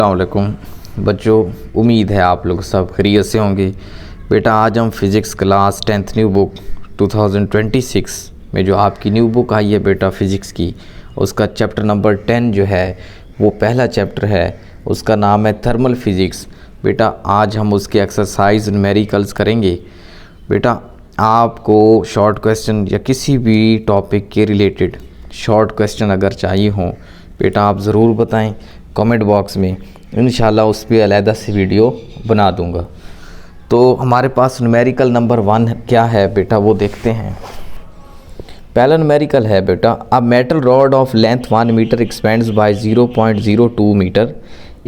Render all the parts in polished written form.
अस्सलामुअलैकुम बच्चों, उम्मीद है आप लोग सब खैरियत से होंगे। बेटा आज हम physics class 10th new book 2026 में जो आपकी न्यू बुक आई है बेटा फ़िज़िक्स की, उसका चैप्टर नंबर 10 जो है वो पहला चैप्टर है, उसका नाम है थर्मल फ़िज़िक्स। बेटा आज हम उसके एक्सरसाइज न्यूमेरिकल्स करेंगे। बेटा आपको शॉर्ट क्वेश्चन या किसी भी टॉपिक के रिलेटेड शॉर्ट क्वेश्चन अगर चाहिए हों बेटा आप ज़रूर बताएं कमेंट बॉक्स में, इंशाल्लाह उस पर अलहदा से वीडियो बना दूंगा। तो हमारे पास न्यूमेरिकल नंबर 1 क्या है बेटा वो देखते हैं। पहला न्यूमेरिकल है बेटा, a metal rod of length 1 metre expands by 0.02 metre.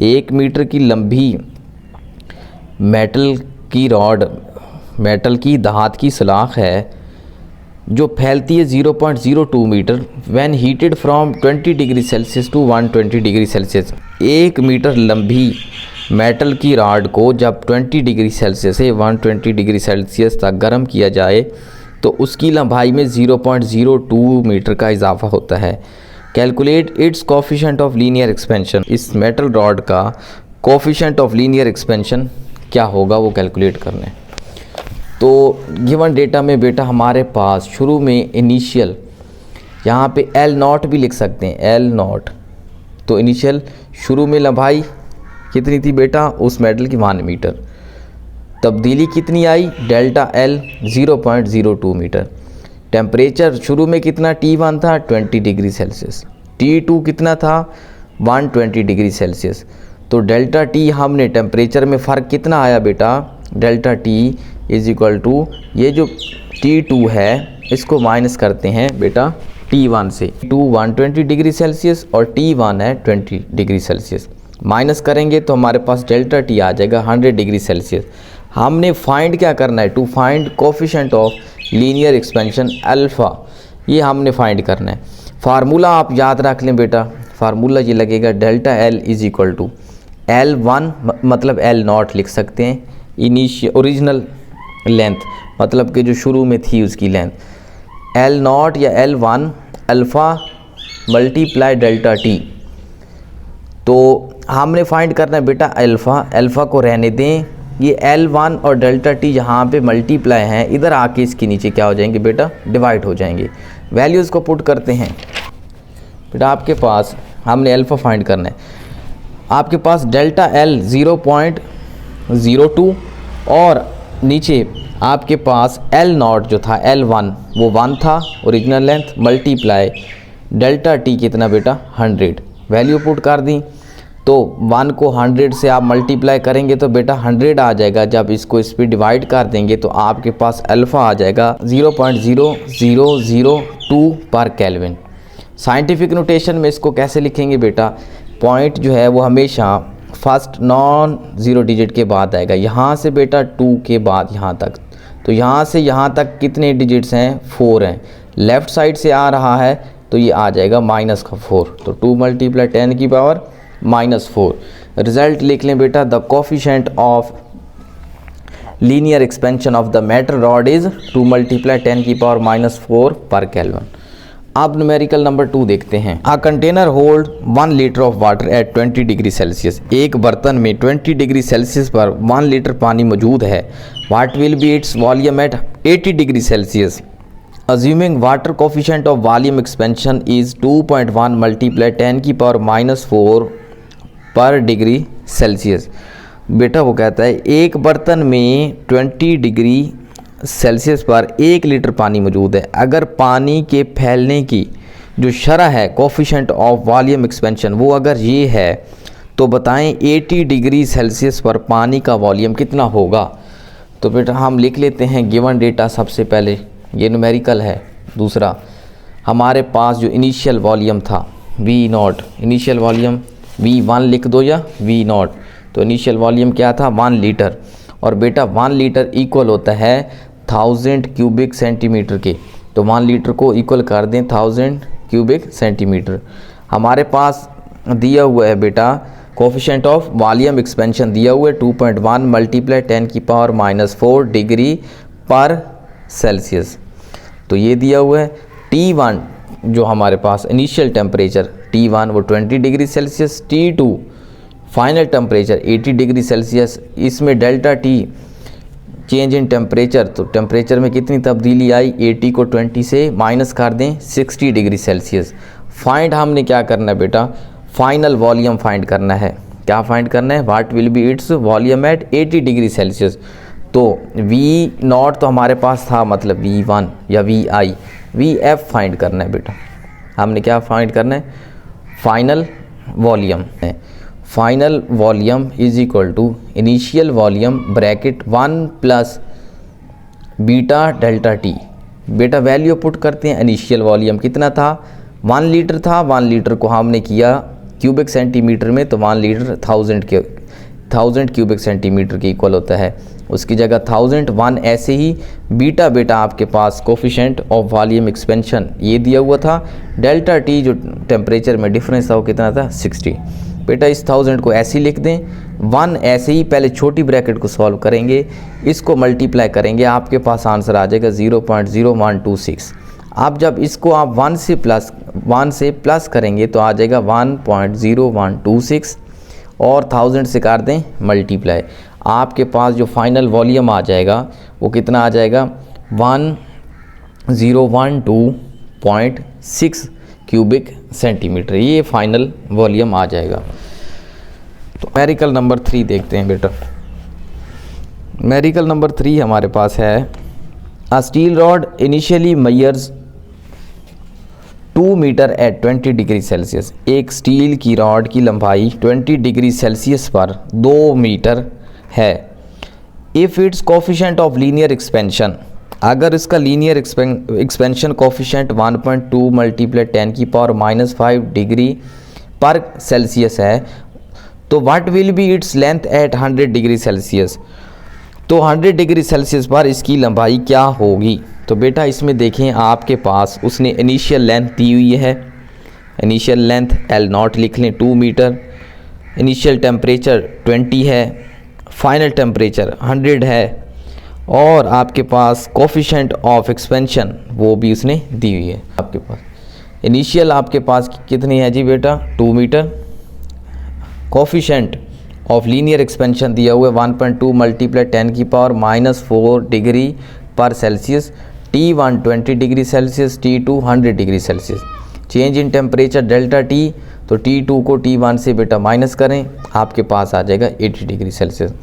1 metre की लंबी मेटल की धात की सलाख है जो फैलती है 0.02 metre when heated from 20 degree Celsius to 120 degree Celsius. 1 metre लंबी मेटल की रॉड को जब 20 डिग्री सेल्सियस से 120 डिग्री सेल्सियस तक गर्म किया जाए तो उसकी लंबाई में 0.02 मीटर का इजाफा होता है। Calculate its coefficient of linear expansion. इस मेटल रॉड का कोफिशिएंट ऑफ लीनियर एक्सपेंशन क्या होगा वो कैलकुलेट करना है। तो गिवन डेटा में बेटा हमारे पास शुरू में इनिशियल यहाँ पे L0 भी लिख सकते हैं, L0। तो इनिशियल शुरू में लंबाई कितनी थी बेटा उस मेटल की 1 मीटर। तब्दीली कितनी आई डेल्टा L 0.02 मीटर। टेम्परेचर शुरू में कितना T1 था 20 डिग्री सेल्सियस, T2 कितना था 120 डिग्री सेल्सियस। तो डेल्टा T हमने टेम्परेचर में फ़र्क कितना आया बेटा, delta T is equal to ये जो T2 है इसको माइनस करते हैं बेटा T1 से। T2 120 डिग्री सेल्सियस और T1 है 20 डिग्री सेल्सियस। माइनस करेंगे तो हमारे पास डेल्टा T आ जाएगा 100 डिग्री सेल्सियस। हमने फाइंड क्या करना है, to find coefficient of linear expansion alpha, ये हमने फाइंड करना है। फार्मूला आप याद रख लें बेटा, फार्मूला ये लगेगा delta L is equal to L1 मतलब L0 लिख सकते हैं, इनिशियल ओरिजिनल लेंथ मतलब कि जो शुरू में थी उसकी लेंथ, L0 या L1 alpha multiply delta T। तो हमने फाइंड करना है बेटा अल्फ़ा को रहने दें, ये L1 और डेल्टा T यहाँ पे मल्टीप्लाई हैं, इधर आके इसके नीचे क्या हो जाएंगे बेटा डिवाइड हो जाएंगे। वैल्यूज़ को पुट करते हैं बेटा। आपके पास हमने अल्फ़ा फाइंड करना है, आपके पास डेल्टा L 0.02 और नीचे आपके पास L0 जो था L1 वो 1 था original length, multiply delta T कितना बेटा 100। वैल्यू पुट कर दी तो 1 को 100 से आप मल्टीप्लाई करेंगे तो बेटा 100 आ जाएगा। जब इसको इस पर डिवाइड कर देंगे तो आपके पास अल्फ़ा आ जाएगा 0.0002 पर केल्विन। साइंटिफिक नोटेशन में इसको कैसे लिखेंगे बेटा, पॉइंट जो है वो हमेशा फर्स्ट नॉन ज़ीरो डिजिट के बाद आएगा, यहाँ से बेटा 2 के बाद यहाँ तक। तो यहाँ से यहाँ तक कितने डिजिट्स हैं 4 हैं, लेफ़्ट साइड से आ रहा है तो ये आ जाएगा -4। तो 2 × 10⁻⁻⁴। रिज़ल्ट लिख लें बेटा, the coefficient of linear expansion of the metal rod is 2 × 10⁻⁻⁴ पर केल्विन। अब न्यूमेरिकल नंबर 2 देखते हैं। A container hold 1 litre of water eight 20 degree Celsius. एक बर्तन में 20 डिग्री सेल्सियस पर 1 लीटर पानी मौजूद है। What will be its volume at 80 degree Celsius. Assuming water coefficient of volume expansion is 2.1 × 10⁻⁴ पर डिग्री सेल्सियस। बेटा वो कहता है एक बर्तन में 20 डिग्री सेल्सियस पर 1 लीटर पानी मौजूद है। अगर पानी के फैलने की जो शरह है कोफिशिएंट ऑफ वॉल्यूम एक्सपेंशन वो अगर ये है तो बताएं 80 डिग्री सेल्सियस पर पानी का वॉल्यूम कितना होगा। तो बेटा हम लिख लेते हैं गिवन डेटा। सबसे पहले ये न्यूमेरिकल है। दूसरा हमारे पास जो इनिशियल वॉल्यूम था V0, इनिशियल वॉल्यूम V1 लिख दो या V0। तो इनिशियल वॉल्यूम क्या था 1 लीटर, और बेटा 1 लीटर इक्वल होता है 1000 क्यूबिक सेंटीमीटर के। तो 1 लीटर को इक्वल कर दें 1000 क्यूबिक सेंटीमीटर। हमारे पास दिया हुआ है बेटा कोफिशिएंट ऑफ वॉल्यूम एक्सपेंशन दिया हुआ है 2.1 × 10⁻⁴ डिग्री पर सेल्सियस। तो ये दिया हुआ है। T1 जो हमारे पास इनिशियल टेम्परेचर T1 वो 20 degree Celsius, T2 final temperature 80 degree Celsius, इसमें delta T change in temperature, तो टेम्परेचर में कितनी तब्दीली आई, 80 को 20 से माइनस कर दें 60 डिग्री सेल्सियस। फाइंड हमने क्या करना है बेटा, फाइनल वॉल्यूम फाइंड करना है। क्या फाइंड करना है, what will be its volume at 80 degree Celsius. तो V0 तो हमारे पास था, मतलब V1 या VI, VF फाइंड करना है बेटा। हमने क्या फाइंड करना है, फाइनल वॉल्यूम है। Final volume is equal to initial volume bracket 1 plus beta delta T. बेटा वैल्यू पुट करते हैं, इनिशियल वॉल्यूम कितना था, 1 लीटर था। 1 लीटर को हमने किया क्यूबिक सेंटीमीटर में, तो 1 लीटर 1000 क्यूबिक सेंटीमीटर के इक्वल होता है, उसकी जगह 1001 ऐसे ही। बीटा बेटा आपके पास कोफिशेंट ऑफ वॉल्यूम एक्सपेंशन ये दिया हुआ था। डेल्टा टी जो टेम्परेचर में डिफरेंस था वो कितना था, 60। बेटा इस 1000 को ऐसे ही लिख दें, 1 ऐसे ही, पहले छोटी ब्रैकेट को सॉल्व करेंगे, इसको मल्टीप्लाई करेंगे, आपके पास आंसर आ जाएगा 0.0126। अब जब इसको आप 1 से प्लस करेंगे तो आ जाएगा 1.0126 और 1000 से कर दें मल्टीप्लाई, आपके पास जो फाइनल वॉल्यूम आ जाएगा वो कितना आ जाएगा, 1012.6 क्यूबिक सेंटीमीटर, ये फाइनल वॉल्यूम आ जाएगा। तो न्यूमेरिकल नंबर 3 देखते हैं बेटा। न्यूमेरिकल नंबर 3 हमारे पास है, a steel rod initially measures 2 metre at 20 degree Celsius. एक स्टील की रॉड की लंबाई 20 डिग्री सेल्सियस पर 2 मीटर है। If it's coefficient of linear expansion, अगर इसका linear expansion coefficient 1.2 multiply 10⁻⁻5 degree पर सेल्सियस है, तो what will be its length at 100 degree Celsius. तो 100 डिग्री सेल्सियस पर इसकी लंबाई क्या होगी। तो बेटा इसमें देखें आपके पास उसने इनिशियल लेंथ दी हुई है, इनिशियल लेंथ L0 लिख लें 2 मीटर, इनिशियल टेम्परेचर 20 है, फाइनल टेम्परेचर 100 है, और आपके पास कोफिशिएंट ऑफ एक्सपेंशन वो भी उसने दी हुई है आपके पास। इनिशियल आपके पास कितनी है जी बेटा, 2 metre, coefficient of linear expansion दिया हुआ है 1.2 मल्टीप्लाई 10⁻⁻4 डिग्री पर Celsius, T1 20 degree Celsius, T2 100 degree Celsius. Change in temperature delta T, तो T2 को T1 से बेटा माइनस करें, आपके पास आ जाएगा 80 डिग्री सेल्सियस।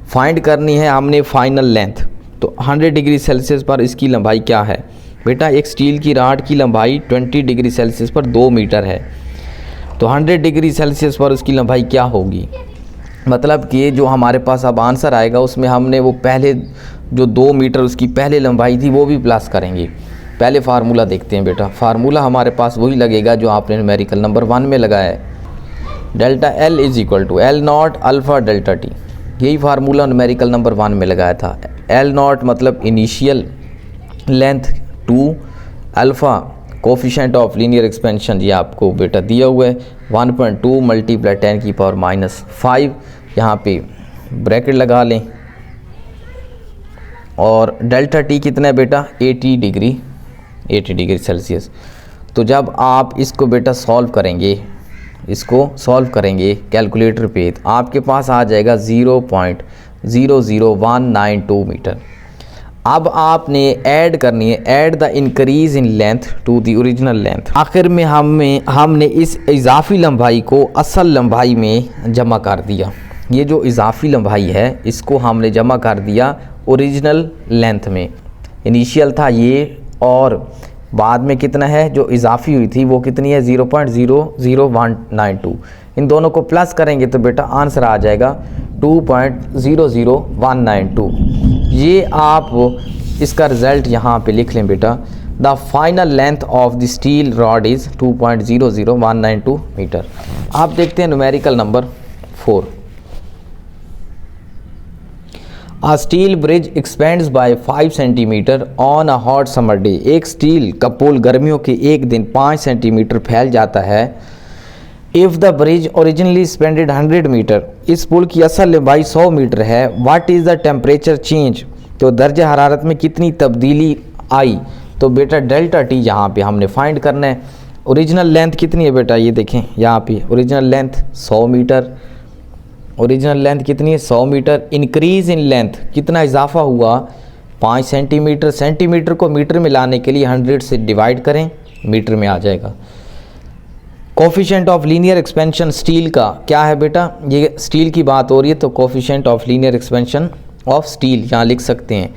फाइंड करनी है हमने फाइनल लेंथ, तो 100 डिग्री सेल्सियस पर इसकी लंबाई क्या है बेटा, एक स्टील की राड की लंबाई 20 डिग्री सेल्सियस पर 2 मीटर है, तो 100 डिग्री सेल्सियस पर उसकी लंबाई क्या होगी। मतलब कि जो हमारे पास अब आंसर आएगा उसमें हमने वो पहले जो 2 मीटर उसकी पहले लंबाई थी वो भी प्लस करेंगे। पहले फार्मूला देखते हैं बेटा, फार्मूला हमारे पास वही लगेगा जो आपने न्यूमेरिकल नंबर 1 में लगाया है, delta L is equal to L0 alpha delta T। यही फार्मूला न्यूमेरिकल नंबर 1 में लगाया था। L0 मतलब initial length 2, alpha coefficient of linear expansion ये आपको बेटा दिया हुआ है 1.2 मल्टीप्लाई 10⁻⁻5, यहाँ पे ब्रैकेट लगा लें, और डेल्टा T कितना है बेटा 80 डिग्री सेल्सियस। तो जब आप इसको बेटा सॉल्व करेंगे, इसको सॉल्व करेंगे कैलकुलेटर पे, तो आपके पास आ जाएगा 0.00192 मीटर। अब आपने ऐड करनी है, add the increase in length to the original length. आखिर में हमने इस इजाफी लंबाई को असल लंबाई में जमा कर दिया। ये जो इजाफी लंबाई है इसको हमने जमा कर दिया ओरिजिनल लेंथ में। इनिशियल था ये, और बाद में कितना है जो इजाफी हुई थी वो कितनी है 0.00192। इन दोनों को प्लस करेंगे तो बेटा आंसर आ जाएगा 2.00192। ये आप इसका रिज़ल्ट यहाँ पे लिख लें बेटा, the final length of the steel rod is 2.00192 metre. आप देखते हैं numerical number 4। A steel bridge expands by 5 centimetre on a hot summer day। एक स्टील का पुल गर्मियों के एक दिन 5 सेंटीमीटर फैल जाता है। If the bridge originally expanded 100 metre, इस पुल की असल लंबाई 100 मीटर है। What is the temperature change? तो दर्जा हरारत में कितनी तब्दीली आई। तो बेटा डेल्टा टी यहाँ पे हमने फाइंड करना है। ओरिजिनल लेंथ कितनी है बेटा, ये देखें यहाँ पे original length 100 metre, original length कितनी है 100 मीटर, इंक्रीज इन लेंथ कितना इजाफा हुआ 5 सेंटीमीटर, सेंटीमीटर को मीटर में लाने के लिए 100 से डिवाइड करें मीटर में आ जाएगा। Coefficient of linear expansion steel का क्या है बेटा, ये स्टील की बात हो रही है तो coefficient of linear expansion of steel यहाँ लिख सकते हैं।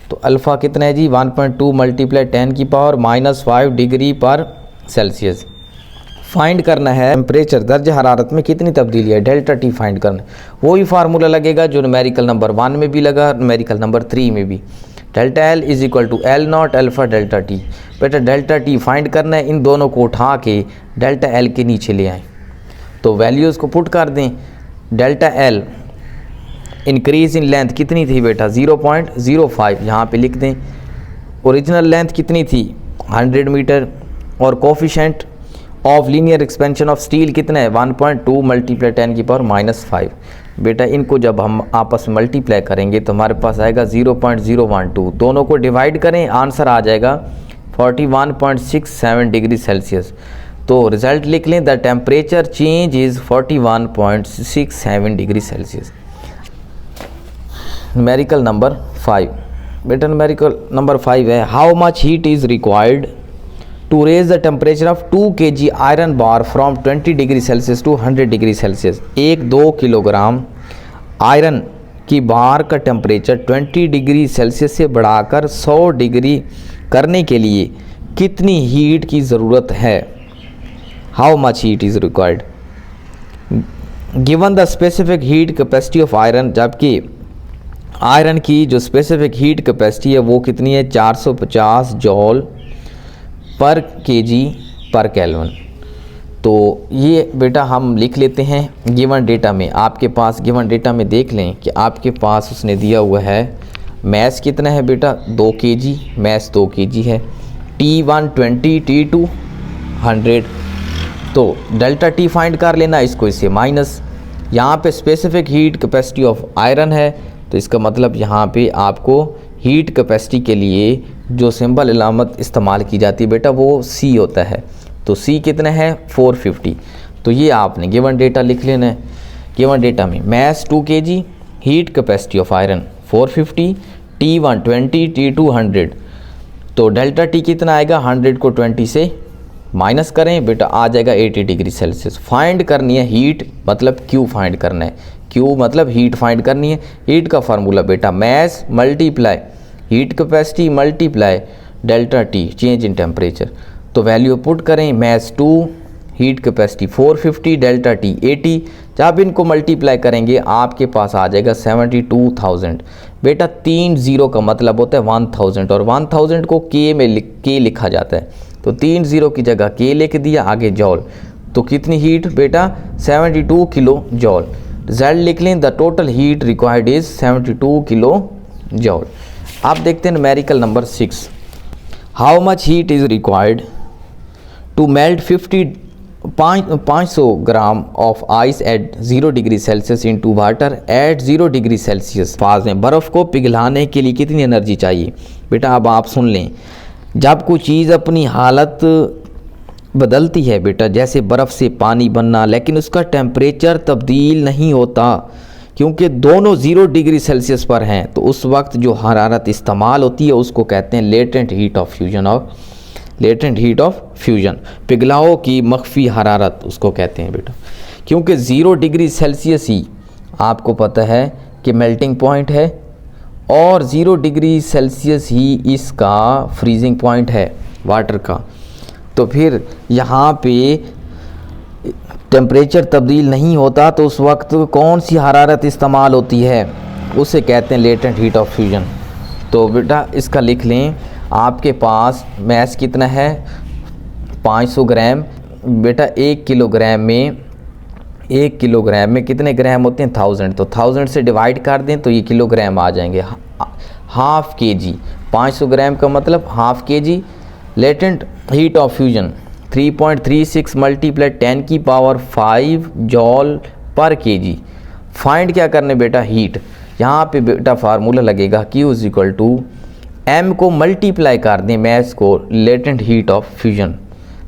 तो अल्फ़ा कितना है जी 1.2 मल्टीप्लाई 10 की पावर -5 डिग्री पर सेल्सियस। फाइंड करना है टेम्परेचर दर्ज हरारत में कितनी तब्दीली है, डेल्टा टी फाइंड करना है। वही फार्मूला लगेगा जो न्यूमेरिकल नंबर 1 में भी लगा, न्यूमेरिकल नंबर 3 में भी। Delta L is equal to L not alpha delta T. बेटा डेल्टा टी फाइंड करना है, इन दोनों को उठा के डेल्टा एल के नीचे ले आएँ तो वैल्यूज़ को पुट कर दें। Delta L increase in length कितनी थी बेटा 0.05, यहाँ पे लिख दें। ओरिजिनल लेंथ कितनी थी 100 मीटर और coefficient of linear expansion of steel कितना है 1.2 मल्टीप्लाई 10 की पावर -5। बेटा इनको जब हम आपस में मल्टीप्लाई करेंगे तो हमारे पास आएगा 0.012, दोनों को डिवाइड करें आंसर आ जाएगा 41.67 डिग्री सेल्सियस। तो रिज़ल्ट लिख लें, the temperature change is 41.67 degree Celsius. Numerical number 5, बेटा न्यूमेरिकल नंबर 5 है how much heat is required to raise the temperature of 2 kg iron bar from 20 degree Celsius to 100 degree Celsius. 1-2 kilogram iron की bar का temperature 20 degree Celsius से बढ़ाकर 100 degree करने के लिए कितनी हीट की ज़रूरत है, how much heat is required given the specific heat capacity of iron. जबकि आयरन की जो स्पेसिफिक हीट कैपेसिटी है वो कितनी है 450 जॉल पर केजी पर केल्विन। तो ये बेटा हम लिख लेते हैं गिवन डेटा में। आपके पास गिवन डेटा में देख लें कि आपके पास उसने दिया हुआ है मैस कितना है बेटा 2 kg, मैस 2 kg है, T1 20, T2 100। तो डेल्टा टी फाइंड कर लेना, इसको इससे माइनस। यहाँ पे specific heat capacity of iron है तो इसका मतलब यहाँ पे आपको हीट कैपेसिटी के लिए जो सिंबल अलामत इस्तेमाल की जाती है बेटा वो C होता है। तो C कितना है 450। तो ये आपने गिवन डेटा लिख लेना है। गिवन डेटा में mass 2 kg, heat capacity of iron 450, T1 20, T2 100। तो डेल्टा टी कितना आएगा 100 को 20 से माइनस करें बेटा आ जाएगा 80 डिग्री सेल्सियस। फाइंड करनी है हीट, मतलब Q फाइंड करना है, Q मतलब हीट फाइंड करनी है। हीट का फार्मूला बेटा mass multiply heat capacity multiply delta T change in temperature. तो वैल्यू पुट करें mass 2, heat capacity 450, delta T 80। जब इनको मल्टीप्लाई करेंगे आपके पास आ जाएगा 72,000। बेटा 3 0 का मतलब होता है 1000 और 1000 को के में लिखा जाता है। तो 3 0 की जगह के लिख दिया, आगे जॉल। तो कितनी हीट बेटा 72 किलो जॉल। रिजल्ट लिख लें, the total heat required is 72 kilo joule. आप देखते हैं numerical number 6, how much heat is required to melt 500 gram of ice at 0 degree Celsius into water at 0 degree Celsius. Phase में बर्फ़ को पिघलाने के लिए कितनी एनर्जी चाहिए। बेटा अब आप सुन लें, जब कोई चीज़ अपनी हालत बदलती है बेटा, जैसे बर्फ़ से पानी बनना, लेकिन उसका टेम्परेचर तब्दील नहीं होता क्योंकि दोनों 0 डिग्री सेल्सियस पर हैं, तो उस वक्त जो हरारत इस्तेमाल होती है उसको कहते हैं लेटेंट हीट ऑफ फ्यूजन। पिघलाव की मख्फी हरारत उसको कहते हैं बेटा, क्योंकि 0 डिग्री सेल्सियस ही आपको पता है कि मेल्टिंग पॉइंट है और 0 डिग्री सेल्सियस ही इसका फ्रीजिंग पॉइंट है वाटर का। तो फिर यहाँ पे टेम्परेचर तब्दील नहीं होता तो उस वक्त कौन सी हरारत इस्तेमाल होती है, उसे कहते हैं लेटेंट हीट ऑफ फ्यूजन। तो बेटा इसका लिख लें, आपके पास मैस कितना है 500 ग्राम। बेटा 1 किलोग्राम में कितने ग्राम होते हैं 1000, तो 1000 से डिवाइड कर दें तो ये किलोग्राम आ जाएंगे। हाफ केजी 500 ग्राम का मतलब half KG. Latent heat of fusion 3.36 multiply 10 की पावर 5 जॉल पर केजी। फाइंड क्या करने बेटा हीट, यहाँ पे बेटा फार्मूला लगेगा Q is equal to M को मल्टीप्लाई कर दें मैस को लेटेंट हीट ऑफ फ्यूजन।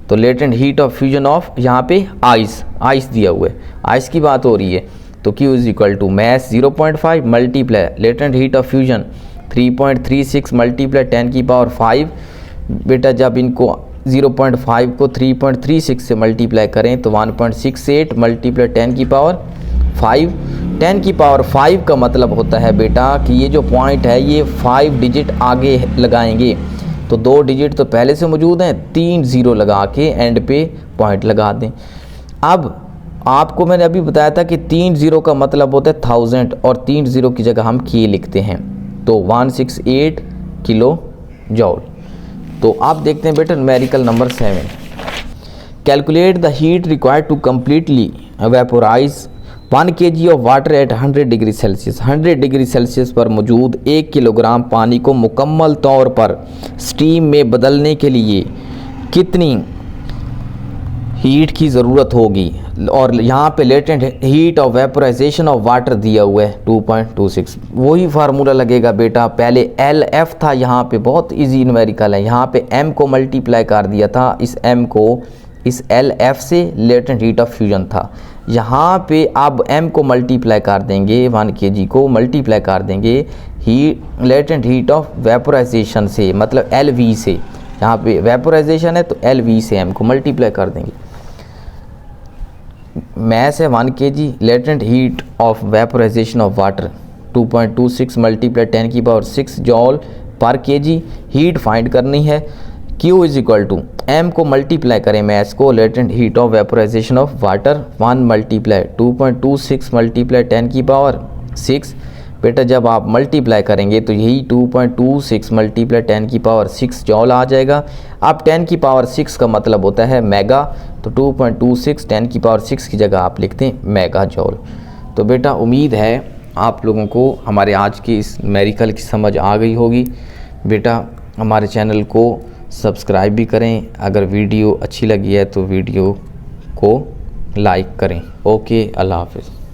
तो latent heat of fusion of यहाँ पे आइस दिया हुआ है, आइस की बात हो रही है। तो Q is equal to mass 0.5 multiply latent heat of fusion 3.36 multiply 10 की पावर 5। बेटा जब इनको 0.5 को 3.36 से मल्टीप्लाई करें तो 1.68 मल्टीप्लाई 10 की पावर 5। 10 की पावर 5 का मतलब होता है बेटा कि ये जो पॉइंट है ये 5 डिजिट आगे लगाएंगे, तो 2 डिजिट तो पहले से मौजूद हैं, 3 ज़ीरो लगा के एंड पे पॉइंट लगा दें। अब आपको मैंने अभी बताया था कि 3 ज़ीरो का मतलब होता है 1000 और 3 ज़ीरो की जगह हम के लिखते हैं, तो 168 किलो जॉल। तो आप देखते हैं बेटा numerical number 7, calculate the heat required to completely vaporise 1 kg of water at 100 degree Celsius. 100 degree Celsius पर मौजूद 1 किलोग्राम पानी को मुकम्मल तौर पर स्टीम में बदलने के लिए कितनी हीट की ज़रूरत होगी। और यहाँ पे latent heat of vaporisation of water दिया हुआ है 2.26। वही फार्मूला लगेगा बेटा, पहले LF था, यहाँ पे बहुत इजी न्यूमेरिकल है, यहाँ पे M को मल्टीप्लाई कर दिया था, इस M को इस LF से लेटेंट हीट ऑफ फ्यूजन था, यहाँ पे अब M को मल्टीप्लाई कर देंगे, 1 kg को मल्टीप्लाई कर देंगे लेटेंट हीट ऑफ वेपोराइजेशन से, मतलब LV से, यहाँ पे वेपोराइजेशन है तो LV से M को मल्टीप्लाई कर देंगे। मैस है 1 kg, latent heat of vaporisation of water 2.26 multiply 10 की पावर 6 जॉल पर kg। हीट फाइंड करनी है, Q is equal to M को मल्टीप्लाई करें मैस को, latent heat of vaporisation of water 1 multiply 2.26 multiply 10 की पावर 6। बेटा जब आप मल्टीप्लाई करेंगे तो यही 2.26 मल्टीप्लाई 10 की पावर 6 जॉल आ जाएगा। अब 10 की पावर 6 का मतलब होता है मेगा, तो 2.26 10 की पावर 6 की जगह आप लिखते हैं मेगा जॉल। तो बेटा उम्मीद है आप लोगों को हमारे आज की इस न्यूमेरिकल की समझ आ गई होगी। बेटा हमारे चैनल को सब्सक्राइब भी करें, अगर वीडियो अच्छी लगी है तो वीडियो को लाइक करें। ओके, अल्लाह हाफ़िज़।